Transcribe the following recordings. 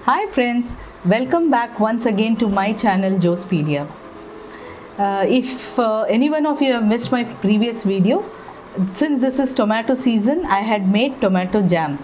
Hi friends, welcome back once again to my channel Joespedia. If any one of you have missed my previous video, since this is tomato season, I had made tomato jam.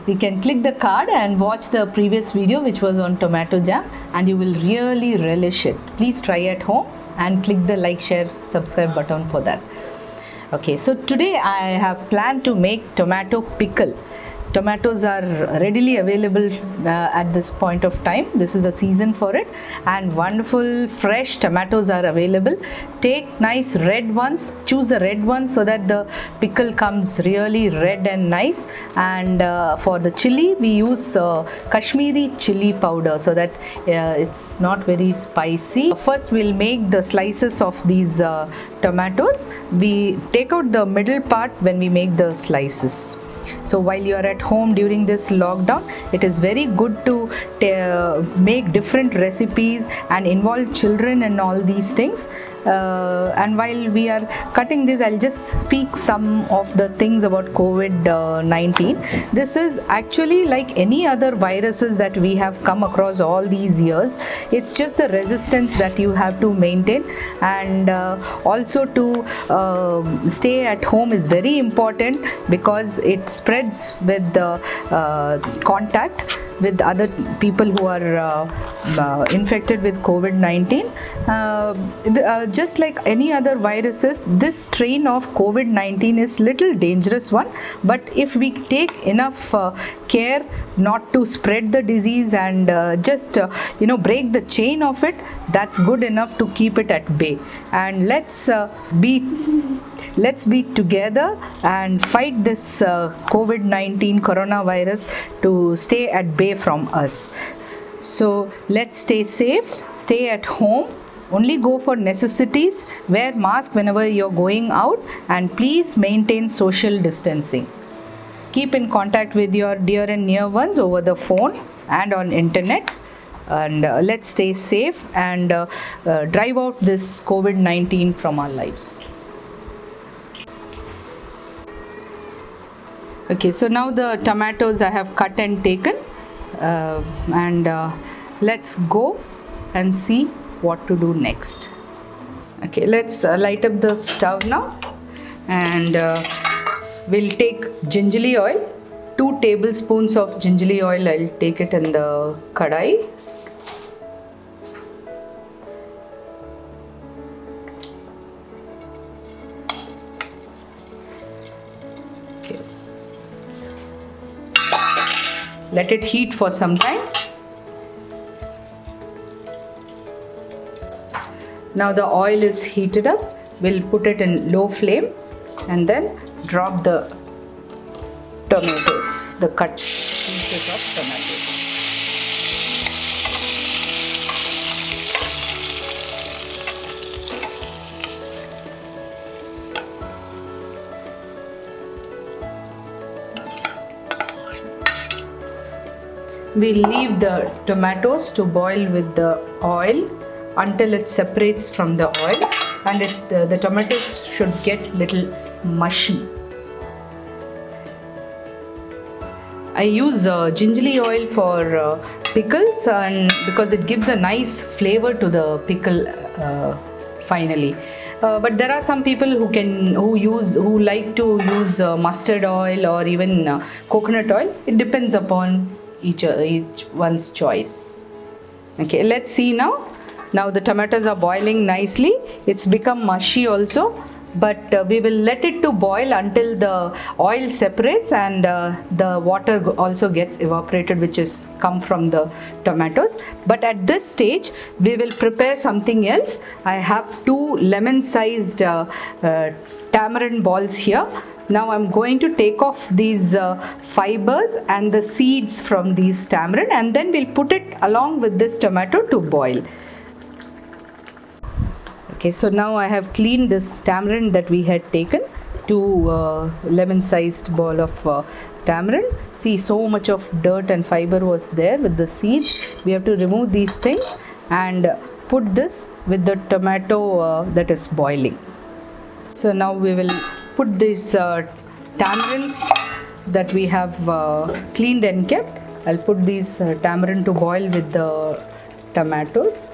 You can click the card and watch the previous video which was on tomato jam and you will really relish it. Please try at home and click the like, share, subscribe button for that. Okay, so today I have planned to make tomato pickle. Tomatoes are readily available at this point of time. This is the season for it, and wonderful fresh tomatoes are available. Take nice red ones, choose the red ones so that the pickle comes really red and nice. And for the chili we use Kashmiri chili powder so that it's not very spicy. First we'll make the slices of these tomatoes. We take out the middle part when we make the slices. So while you are at home during this lockdown, it is very good to make different recipes and involve children and all these things. And while we are cutting this, I'll just speak some of the things about COVID-19. This is actually like any other viruses that we have come across all these years. It's just the resistance that you have to maintain, and also to stay at home is very important because it spreads with the contact with other people who are infected with COVID-19. Just like any other viruses, this strain of COVID-19 is little dangerous one, but if we take enough care not to spread the disease and just break the chain of it, that's good enough to keep it at bay. And let's be together and fight this COVID-19 coronavirus to stay at bay from us. So let's stay safe, stay at home, only go for necessities, wear mask whenever you're going out, and please maintain social distancing. Keep in contact with your dear and near ones over the phone and on internet, and let's stay safe and drive out this COVID-19 from our lives. Okay, so now the tomatoes I have cut and taken, and let's go and see what to do next. Okay, let's light up the stove now, and we'll take gingerly oil. 2 tablespoons of gingerly oil, I'll take it in the kadai. Okay. Let it heat for some time. Now the oil is heated up. We'll put it in low flame and then drop the tomatoes, the cut pieces of tomatoes. We'll leave the tomatoes to boil with the oil until it separates from the oil, and the tomatoes should get little mushy. I use gingerly oil for pickles, and because it gives a nice flavor to the pickle finally. But there are some people who like to use mustard oil or even coconut oil. It depends upon each one's choice. Okay, let's see now. Now the tomatoes are boiling nicely. It's become mushy also, but we will let it to boil until the oil separates and the water also gets evaporated, which is come from the tomatoes. But at this stage we will prepare something else. I have 2 lemon sized tamarind balls here. Now I'm going to take off these fibers and the seeds from these tamarind, and then we'll put it along with this tomato to boil. Okay, so now I have cleaned this tamarind that we had taken, 2 lemon sized ball of tamarind. See, so much of dirt and fiber was there with the seeds. We have to remove these things and put this with the tomato that is boiling. So now we will put these tamarinds that we have cleaned and kept I'll put these tamarind to boil with the tomatoes.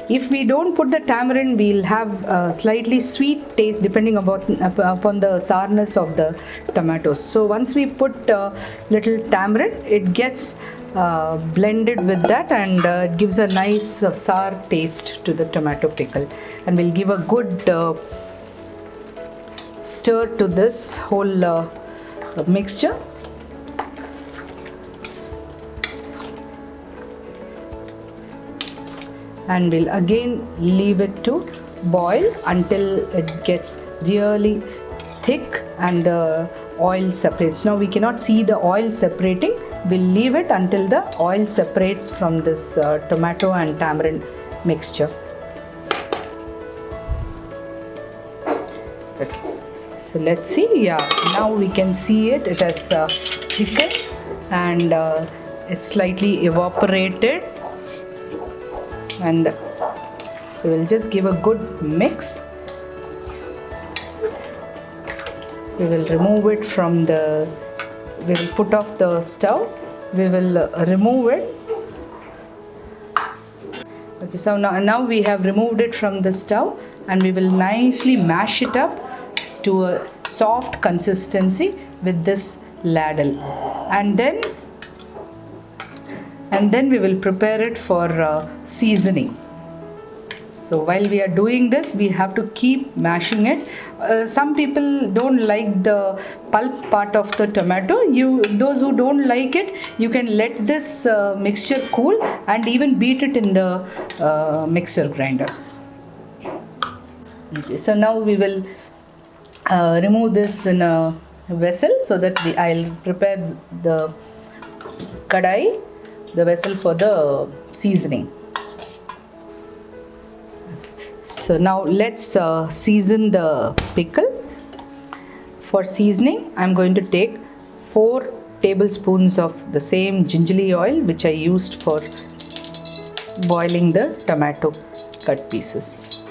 If we don't put the tamarind, we'll have a slightly sweet taste depending upon the sourness of the tomatoes. So once we put little tamarind, it gets blended with that, and it gives a nice sour taste to the tomato pickle, and we'll give a good stir to this whole mixture. And we'll again leave it to boil until it gets really thick and the oil separates. Now we cannot see the oil separating. We'll leave it until the oil separates from this tomato and tamarind mixture. Okay, so let's see. Yeah, now we can see it. It has thickened and it's slightly evaporated. And we will just give a good mix. We will remove it from the, we will put off the stove. We will remove it. Okay, so now we have removed it from the stove, and we will nicely mash it up to a soft consistency with this ladle. And then we will prepare it for seasoning. So while we are doing this, we have to keep mashing it. Some people don't like the pulp part of the tomato. Those who don't like it, you can let this mixture cool and even beat it in the mixer grinder. Okay, so now we will remove this in a vessel so that I'll prepare the kadai, the vessel for the seasoning. So now let's season the pickle. For seasoning, I'm going to take 4 tablespoons of the same gingerly oil which I used for boiling the tomato cut pieces.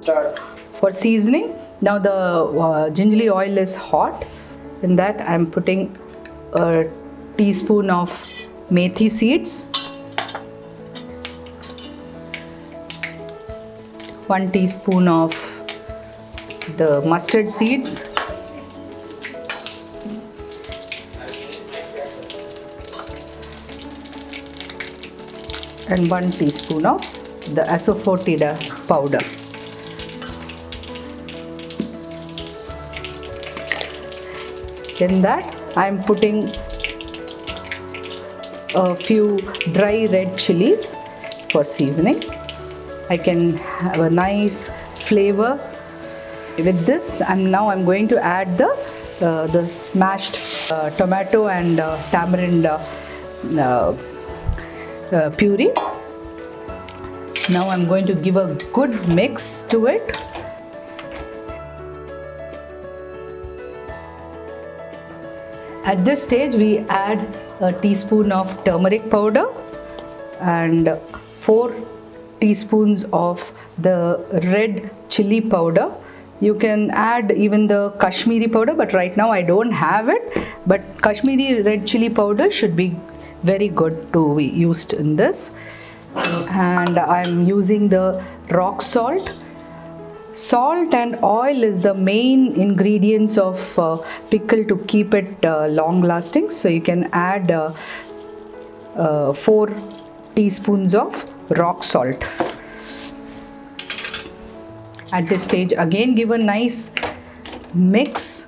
Start. For seasoning, now the gingerly oil is hot. In that, I'm putting a teaspoon of methi seeds, 1 teaspoon of the mustard seeds, and 1 teaspoon of the asafoetida powder. In that, I am putting a few dry red chilies for seasoning. I can have a nice flavor with this, and now I'm going to add the mashed tomato and tamarind puree. Now I'm going to give a good mix to it. At this stage, we add a teaspoon of turmeric powder and 4 teaspoons of the red chili powder. You can add even the Kashmiri powder, but right now I don't have it. But Kashmiri red chili powder should be very good to be used in this. And I'm using the rock salt. Salt and oil is the main ingredients of pickle to keep it long lasting. So you can add 4 teaspoons of rock salt. At this stage, again give a nice mix.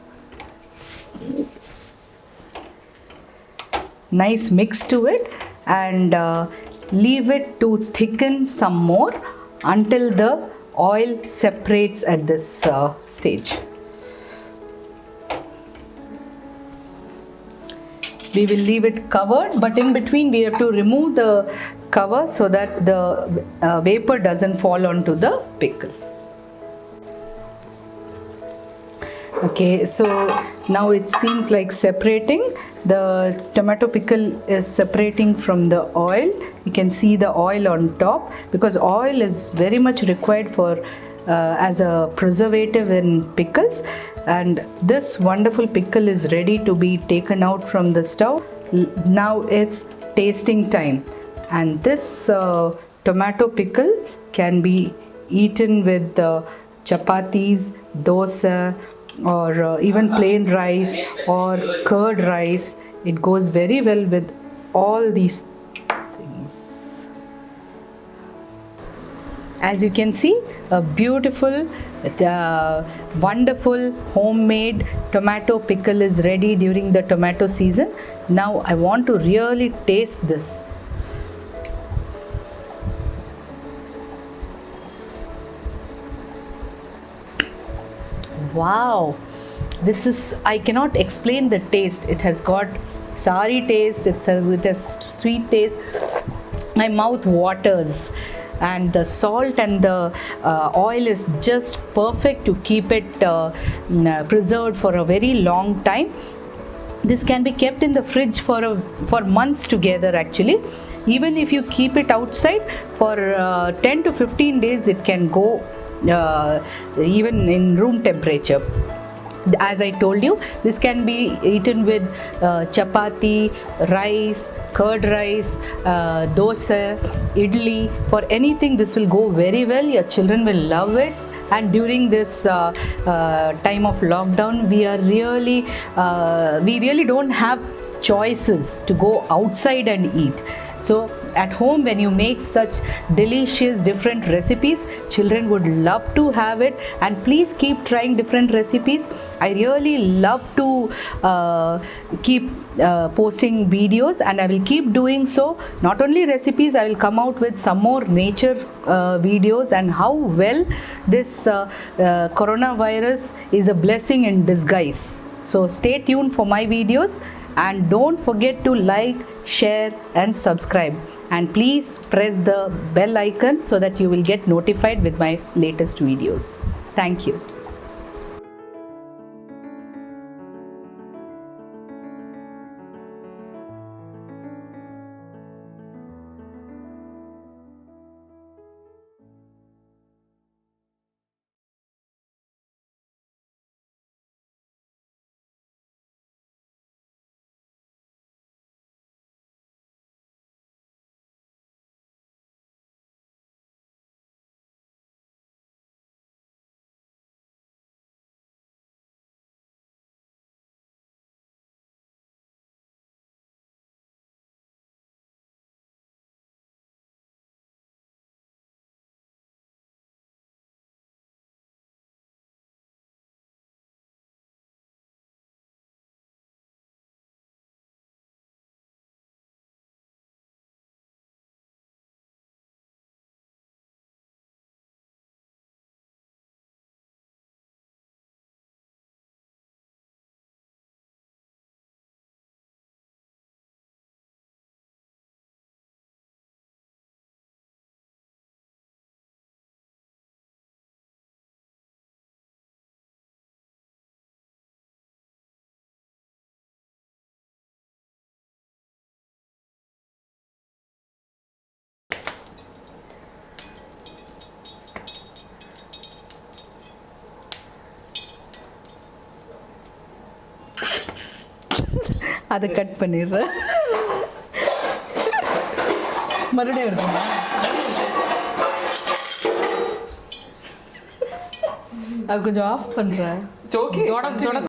Nice mix to it, and leave it to thicken some more until the oil separates at this stage. We will leave it covered, but in between we have to remove the cover so that the vapor doesn't fall onto the pickle. Okay, so now it seems like separating. The tomato pickle is separating from the oil. You can see the oil on top, because oil is very much required for as a preservative in pickles. and this wonderful pickle is ready to be taken out from the stove. Now it's tasting time, and this tomato pickle can be eaten with chapatis, dosa, or even plain rice or curd rice. It goes very well with all these things. As you can see, a beautiful, wonderful homemade tomato pickle is ready during the tomato season. Now I want to really taste this. Wow, this is, I cannot explain the taste. It has got sour taste, it has sweet taste. My mouth waters, and the salt and the oil is just perfect to keep it preserved for a very long time. This can be kept in the fridge for months together actually. Even if you keep it outside for 10 to 15 days, it can go even in room temperature. As I told you, this can be eaten with chapati, rice, curd rice, dosa, idli. For anything, this will go very well. Your children will love it. And during this time of lockdown, we really don't have choices to go outside and eat. So at home, when you make such delicious different recipes, children would love to have it. And please keep trying different recipes. I really love to keep posting videos, and I will keep doing so. Not only recipes, I will come out with some more nature videos, and how well this coronavirus is a blessing in disguise. So stay tuned for my videos, and don't forget to like, share and subscribe, and please press the bell icon so that you will get notified with my latest videos. Thank you. அதை cut பண்ணிடுறேன். மறுபடியும் இருக்குமா? அது கொஞ்சம் of பண்ணுறேன்.